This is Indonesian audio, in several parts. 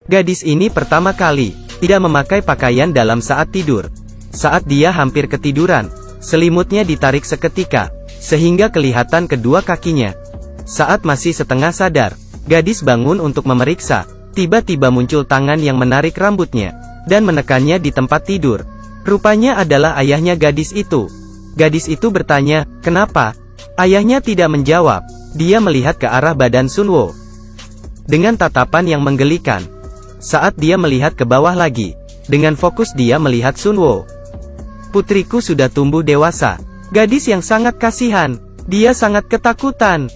Gadis ini pertama kali tidak memakai pakaian dalam saat tidur. Saat dia hampir ketiduran, selimutnya ditarik seketika, sehingga kelihatan kedua kakinya. Saat masih setengah sadar, gadis bangun untuk memeriksa. Tiba-tiba muncul tangan yang menarik rambutnya, dan menekannya di tempat tidur. Rupanya adalah ayahnya gadis itu. Gadis itu bertanya, "Kenapa?" Ayahnya tidak menjawab. Dia melihat ke arah badan Sunwo dengan tatapan yang menggelikan. Saat dia melihat ke bawah lagi, dengan fokus dia melihat Sunwo. "Putriku sudah tumbuh dewasa." Gadis yang sangat kasihan. Dia sangat ketakutan.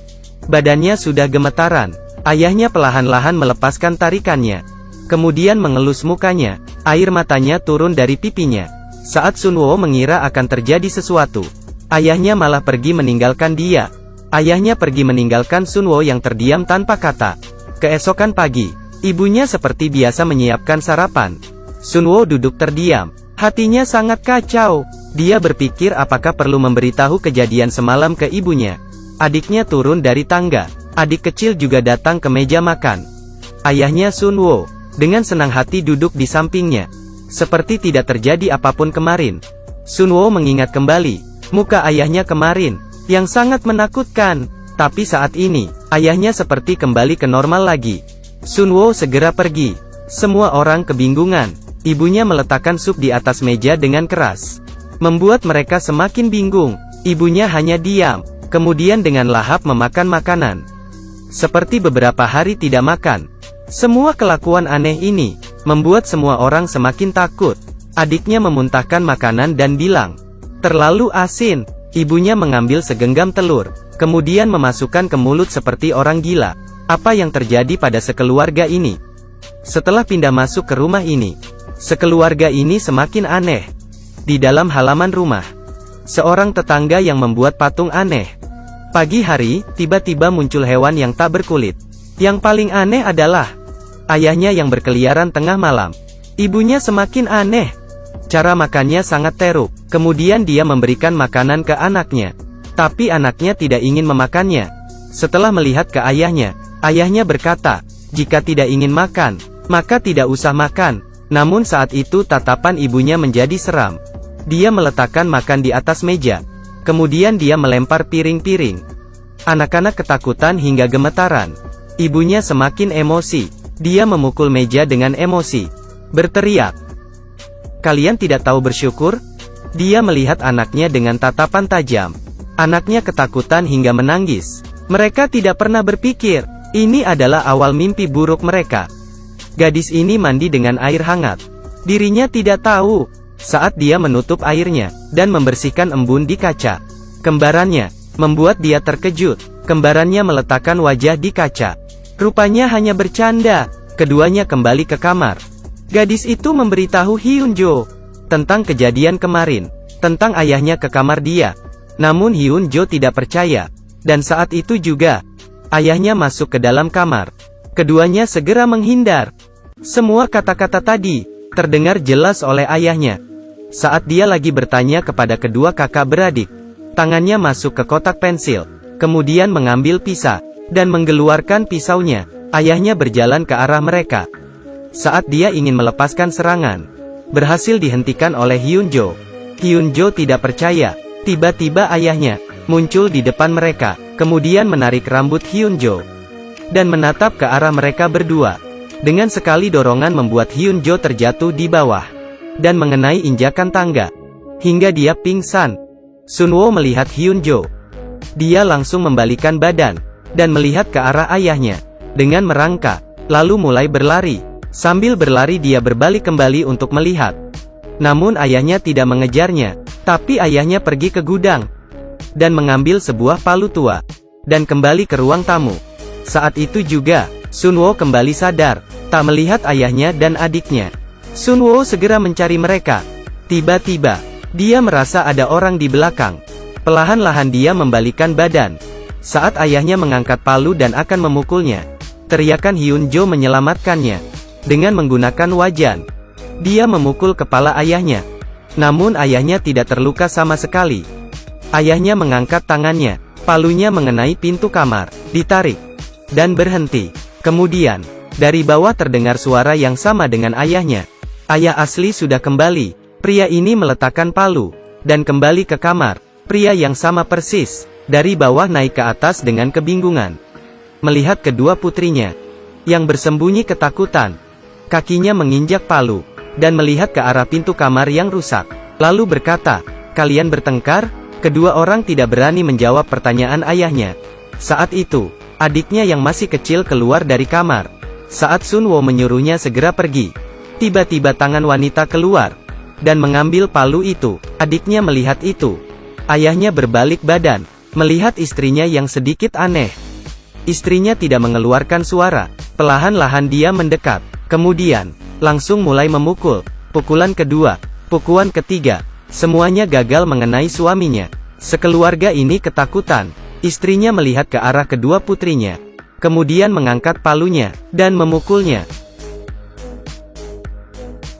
Badannya sudah gemetaran. Ayahnya perlahan-lahan melepaskan tarikannya. Kemudian mengelus mukanya. Air matanya turun dari pipinya. Saat Sunwo mengira akan terjadi sesuatu, ayahnya malah pergi meninggalkan dia. Ayahnya pergi meninggalkan Sunwo yang terdiam tanpa kata. Keesokan pagi, ibunya seperti biasa menyiapkan sarapan. Sunwo duduk terdiam. Hatinya sangat kacau. Dia berpikir apakah perlu memberitahu kejadian semalam ke ibunya. Adiknya turun dari tangga. Adik kecil juga datang ke meja makan. Ayahnya Sunwo dengan senang hati duduk di sampingnya, seperti tidak terjadi apapun kemarin. Sunwo mengingat kembali muka ayahnya kemarin, yang sangat menakutkan. Tapi saat ini, ayahnya seperti kembali ke normal lagi. Sunwo segera pergi. Semua orang kebingungan. Ibunya meletakkan sup di atas meja dengan keras, membuat mereka semakin bingung. Ibunya hanya diam, kemudian dengan lahap memakan makanan. Seperti beberapa hari tidak makan. Semua kelakuan aneh ini membuat semua orang semakin takut. Adiknya memuntahkan makanan dan bilang, "Terlalu asin." Ibunya mengambil segenggam telur, kemudian memasukkan ke mulut seperti orang gila. Apa yang terjadi pada sekeluarga ini? Setelah pindah masuk ke rumah ini, sekeluarga ini semakin aneh. Di dalam halaman rumah, seorang tetangga yang membuat patung aneh. Pagi hari, tiba-tiba muncul hewan yang tak berkulit. Yang paling aneh adalah ayahnya yang berkeliaran tengah malam. Ibunya semakin aneh. Cara makannya sangat teruk. Kemudian dia memberikan makanan ke anaknya. Tapi anaknya tidak ingin memakannya. Setelah melihat ke ayahnya, ayahnya berkata, "Jika tidak ingin makan, maka tidak usah makan." Namun saat itu tatapan ibunya menjadi seram. Dia meletakkan makan di atas meja. Kemudian dia melempar piring-piring. Anak-anak ketakutan hingga gemetaran. Ibunya semakin emosi. Dia memukul meja dengan emosi, berteriak, "Kalian tidak tahu bersyukur?" Dia melihat anaknya dengan tatapan tajam. Anaknya ketakutan hingga menangis. Mereka tidak pernah berpikir, ini adalah awal mimpi buruk mereka. Gadis ini mandi dengan air hangat. Dirinya tidak tahu, saat dia menutup airnya, dan membersihkan embun di kaca. Kembarannya, membuat dia terkejut. Kembarannya meletakkan wajah di kaca. Rupanya hanya bercanda. Keduanya kembali ke kamar. Gadis itu memberitahu Hyunjo tentang kejadian kemarin, tentang ayahnya ke kamar dia. Namun Hyunjo tidak percaya. Dan saat itu juga, ayahnya masuk ke dalam kamar. Keduanya segera menghindar. Semua kata-kata tadi terdengar jelas oleh ayahnya. Saat dia lagi bertanya kepada kedua kakak beradik, tangannya masuk ke kotak pensil, kemudian mengambil pisau, dan mengeluarkan pisaunya. Ayahnya berjalan ke arah mereka. Saat dia ingin melepaskan serangan, berhasil dihentikan oleh Hyunjo. Hyunjo tidak percaya. Tiba-tiba ayahnya muncul di depan mereka, kemudian menarik rambut Hyunjo, dan menatap ke arah mereka berdua. Dengan sekali dorongan membuat Hyunjo terjatuh di bawah, dan mengenai injakan tangga, hingga dia pingsan. Sunwo melihat Hyunjo. Dia langsung membalikan badan, dan melihat ke arah ayahnya, dengan merangkak, lalu mulai berlari. Sambil berlari dia berbalik kembali untuk melihat. Namun ayahnya tidak mengejarnya, tapi ayahnya pergi ke gudang, dan mengambil sebuah palu tua, dan kembali ke ruang tamu. Saat itu juga, Sunwo kembali sadar, tak melihat ayahnya dan adiknya. Sunwo segera mencari mereka. Tiba-tiba, dia merasa ada orang di belakang. Perlahan-lahan dia membalikkan badan. Saat ayahnya mengangkat palu dan akan memukulnya, teriakan Hyunjo menyelamatkannya. Dengan menggunakan wajan, dia memukul kepala ayahnya. Namun ayahnya tidak terluka sama sekali. Ayahnya mengangkat tangannya. Palunya mengenai pintu kamar, ditarik, dan berhenti. Kemudian, Dari bawah terdengar suara yang sama dengan ayahnya. Ayah asli sudah kembali. Pria ini meletakkan palu, dan kembali ke kamar. Pria yang sama persis, dari bawah naik ke atas dengan kebingungan. Melihat kedua putrinya, yang bersembunyi ketakutan. Kakinya menginjak palu, dan melihat ke arah pintu kamar yang rusak. Lalu berkata, "Kalian bertengkar?" Kedua orang tidak berani menjawab pertanyaan ayahnya. Saat itu, adiknya yang masih kecil keluar dari kamar. Saat Sun Wo menyuruhnya segera pergi, tiba-tiba tangan wanita keluar, dan mengambil palu itu. Adiknya melihat itu. Ayahnya berbalik badan, melihat istrinya yang sedikit aneh. Istrinya tidak mengeluarkan suara. Perlahan-lahan dia mendekat. Kemudian, langsung mulai memukul. Pukulan kedua, pukulan ketiga. Semuanya gagal mengenai suaminya. Sekeluarga ini ketakutan. Istrinya melihat ke arah kedua putrinya. Kemudian mengangkat palunya, dan memukulnya.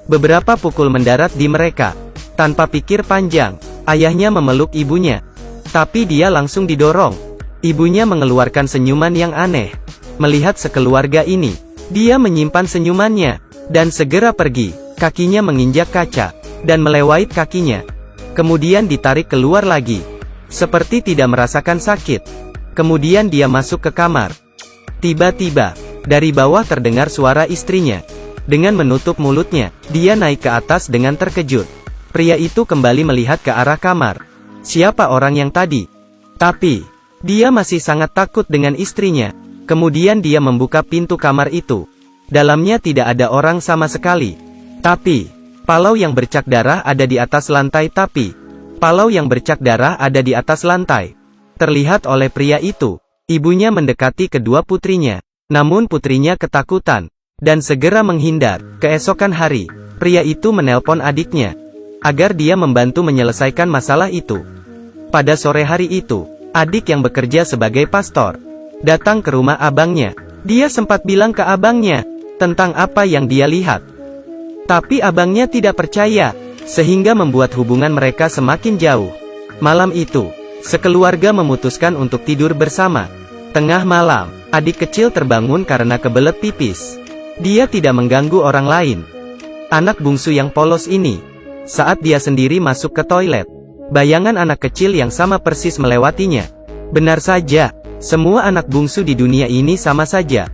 Beberapa pukul mendarat di mereka. Tanpa pikir panjang, ayahnya memeluk ibunya. Tapi dia langsung didorong. Ibunya mengeluarkan senyuman yang aneh. Melihat sekeluarga ini, dia menyimpan senyumannya, dan segera pergi. Kakinya menginjak kaca, dan melewai kakinya. Kemudian ditarik keluar lagi. Seperti tidak merasakan sakit. Kemudian dia masuk ke kamar. Tiba-tiba, dari bawah terdengar suara istrinya. Dengan menutup mulutnya, dia naik ke atas dengan terkejut. Pria itu kembali melihat ke arah kamar. Siapa orang yang tadi? Tapi, dia masih sangat takut dengan istrinya. Kemudian dia membuka pintu kamar itu. Dalamnya tidak ada orang sama sekali. Tapi, palau yang bercak darah ada di atas lantai. Palau yang bercak darah ada di atas lantai. Terlihat oleh pria itu. Ibunya mendekati kedua putrinya. Namun putrinya ketakutan, dan segera menghindar. Keesokan hari, pria itu menelpon adiknya, agar dia membantu menyelesaikan masalah itu. Pada sore hari itu, adik yang bekerja sebagai pastor, datang ke rumah abangnya. Dia sempat bilang ke abangnya, tentang apa yang dia lihat. Tapi abangnya tidak percaya, sehingga membuat hubungan mereka semakin jauh. Malam itu, sekeluarga memutuskan untuk tidur bersama. Tengah malam, adik kecil terbangun karena kebelet pipis. Dia tidak mengganggu orang lain. Anak bungsu yang polos ini, saat dia sendiri masuk ke toilet, bayangan anak kecil yang sama persis melewatinya. Benar saja, semua anak bungsu di dunia ini sama saja.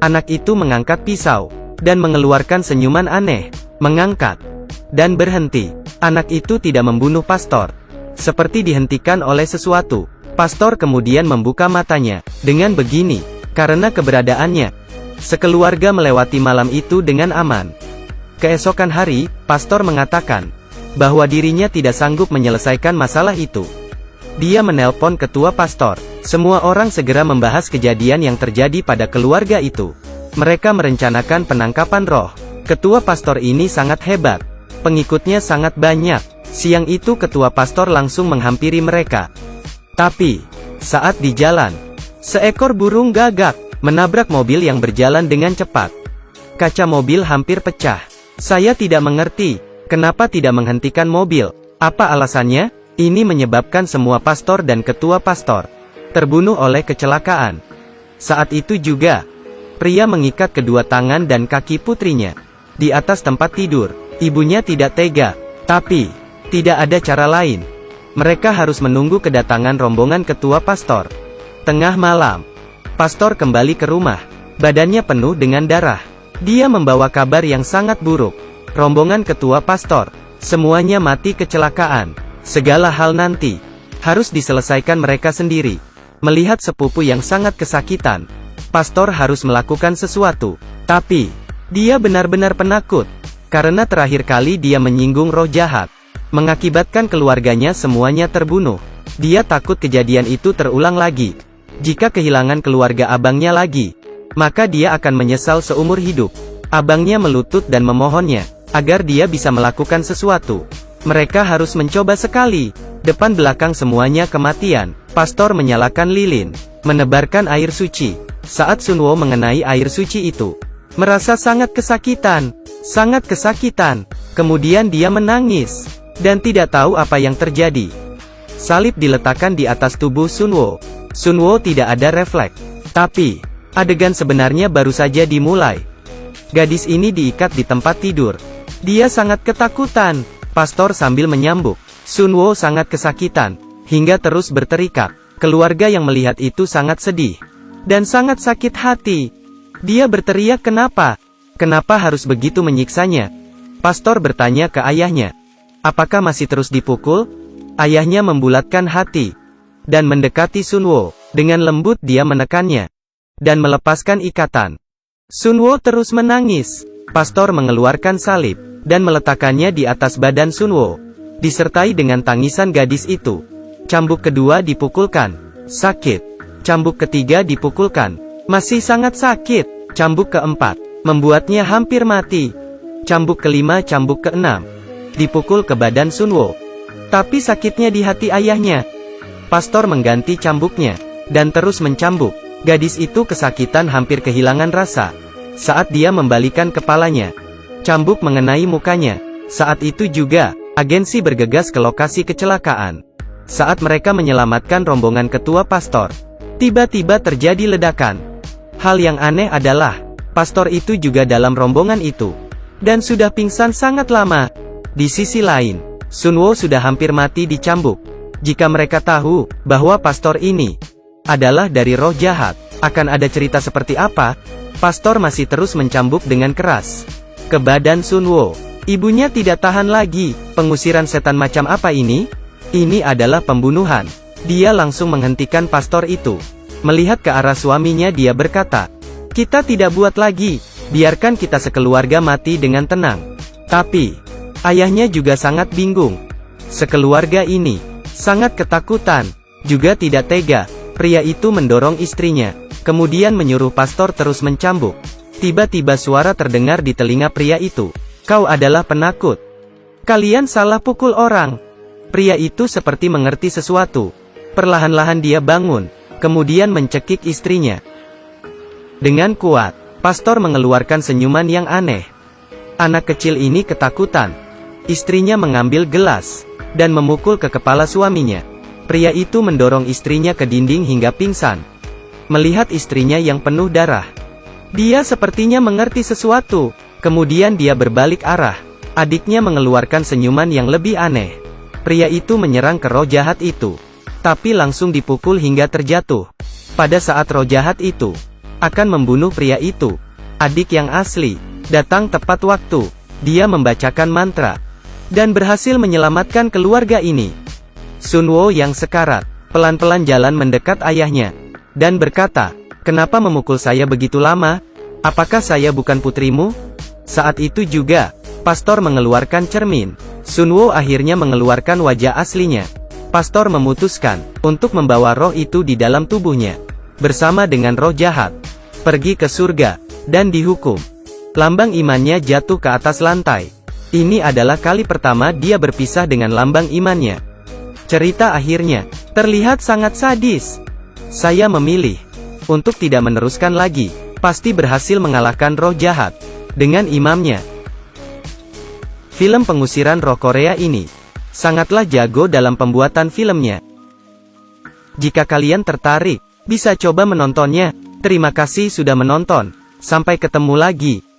Anak itu mengangkat pisau, dan mengeluarkan senyuman aneh, mengangkat, dan berhenti. Anak itu tidak membunuh pastor. Seperti dihentikan oleh sesuatu. Pastor kemudian membuka matanya. Dengan begini, karena keberadaannya, sekeluarga melewati malam itu dengan aman. Keesokan hari, pastor mengatakan bahwa dirinya tidak sanggup menyelesaikan masalah itu. Dia menelpon ketua pastor. Semua orang segera membahas kejadian yang terjadi pada keluarga itu. Mereka merencanakan penangkapan roh. Ketua pastor ini sangat hebat. Pengikutnya sangat banyak. Siang itu ketua pastor langsung menghampiri mereka. Tapi, saat di jalan, seekor burung gagak menabrak mobil yang berjalan dengan cepat. Kaca mobil hampir pecah. Saya tidak mengerti, kenapa tidak menghentikan mobil. Apa alasannya? Ini menyebabkan semua pastor dan ketua pastor terbunuh oleh kecelakaan. Saat itu juga, pria mengikat kedua tangan dan kaki putrinya di atas tempat tidur. Ibunya tidak tega, tapi tidak ada cara lain. Mereka harus menunggu kedatangan rombongan ketua pastor. Tengah malam, pastor kembali ke rumah. Badannya penuh dengan darah. Dia membawa kabar yang sangat buruk. Rombongan ketua pastor, semuanya mati kecelakaan. Segala hal nanti harus diselesaikan mereka sendiri. Melihat sepupu yang sangat kesakitan, pastor harus melakukan sesuatu. Tapi, dia benar-benar penakut. Karena terakhir kali dia menyinggung roh jahat, mengakibatkan keluarganya semuanya terbunuh. Dia takut kejadian itu terulang lagi. Jika kehilangan keluarga abangnya lagi, maka dia akan menyesal seumur hidup. Abangnya melutut dan memohonnya, agar dia bisa melakukan sesuatu. Mereka harus mencoba sekali. Depan belakang semuanya kematian. Pastor menyalakan lilin, menebarkan air suci. Saat Sun Wo mengenai air suci itu, merasa sangat kesakitan. Sangat kesakitan. Kemudian dia menangis, dan tidak tahu apa yang terjadi. Salib diletakkan di atas tubuh Sun Wo. Sun Wo tidak ada refleks. Tapi, Adegan sebenarnya baru saja dimulai. Gadis ini diikat di tempat tidur. Dia sangat ketakutan. Pastor sambil menyambuk. Sunwo sangat kesakitan, hingga terus berteriak. Keluarga yang melihat itu sangat sedih, dan sangat sakit hati. Dia berteriak, kenapa? Kenapa harus begitu menyiksanya? Pastor bertanya ke ayahnya. Apakah masih terus dipukul? Ayahnya membulatkan hati, dan mendekati Sunwo. Dengan lembut dia menekannya, dan melepaskan ikatan. Sunwo terus menangis. Pastor mengeluarkan salib, dan meletakkannya di atas badan Sunwo, disertai dengan tangisan gadis itu. Cambuk kedua dipukulkan. Sakit. Cambuk ketiga dipukulkan. Masih sangat sakit. Cambuk keempat membuatnya hampir mati. Cambuk kelima, cambuk keenam dipukul ke badan Sunwo. Tapi sakitnya di hati ayahnya. Pastor mengganti cambuknya, dan terus mencambuk. Gadis itu kesakitan hampir kehilangan rasa. Saat dia membalikan kepalanya, cambuk mengenai mukanya. Saat itu juga, agensi bergegas ke lokasi kecelakaan. Saat mereka menyelamatkan rombongan ketua pastor, tiba-tiba terjadi ledakan. Hal yang aneh adalah, pastor itu juga dalam rombongan itu, dan sudah pingsan sangat lama. Di sisi lain, Sunwo sudah hampir mati dicambuk. Jika mereka tahu bahwa pastor ini adalah dari roh jahat, akan ada cerita seperti apa? Pastor masih terus mencambuk dengan keras ke badan Sunwo. Ibunya tidak tahan lagi. Pengusiran setan macam apa ini? Ini adalah pembunuhan. Dia langsung menghentikan pastor itu. Melihat ke arah suaminya, dia berkata, kita tidak buat lagi. Biarkan kita sekeluarga mati dengan tenang. Tapi, ayahnya juga sangat bingung. Sekeluarga ini sangat ketakutan, juga tidak tega. Pria itu mendorong istrinya, kemudian menyuruh pastor terus mencambuk. Tiba-tiba suara terdengar di telinga pria itu. Kau adalah penakut. Kalian salah pukul orang. Pria itu seperti mengerti sesuatu. Perlahan-lahan dia bangun, kemudian mencekik istrinya. Dengan kuat, pastor mengeluarkan senyuman yang aneh. Anak kecil ini ketakutan. Istrinya mengambil gelas, dan memukul ke kepala suaminya. Pria itu mendorong istrinya ke dinding hingga pingsan. Melihat istrinya yang penuh darah, dia sepertinya mengerti sesuatu. Kemudian dia berbalik arah. Adiknya mengeluarkan senyuman yang lebih aneh. Pria itu menyerang ke roh jahat itu, tapi langsung dipukul hingga terjatuh. Pada saat roh jahat itu akan membunuh pria itu, adik yang asli datang tepat waktu. Dia membacakan mantra, dan berhasil menyelamatkan keluarga ini. Sunwo yang sekarat, pelan-pelan jalan mendekat ayahnya, dan berkata, kenapa memukul saya begitu lama? Apakah saya bukan putrimu? Saat itu juga, pastor mengeluarkan cermin. Sunwo akhirnya mengeluarkan wajah aslinya. Pastor memutuskan untuk membawa roh itu di dalam tubuhnya, bersama dengan roh jahat, pergi ke surga, dan dihukum. Lambang imannya jatuh ke atas lantai. Ini adalah kali pertama dia berpisah dengan lambang imannya. Cerita akhirnya terlihat sangat sadis. Saya memilih untuk tidak meneruskan lagi. Pasti berhasil mengalahkan roh jahat dengan imamnya. Film pengusiran roh Korea ini sangatlah jago dalam pembuatan filmnya. Jika kalian tertarik, bisa coba menontonnya. Terima kasih sudah menonton. Sampai ketemu lagi.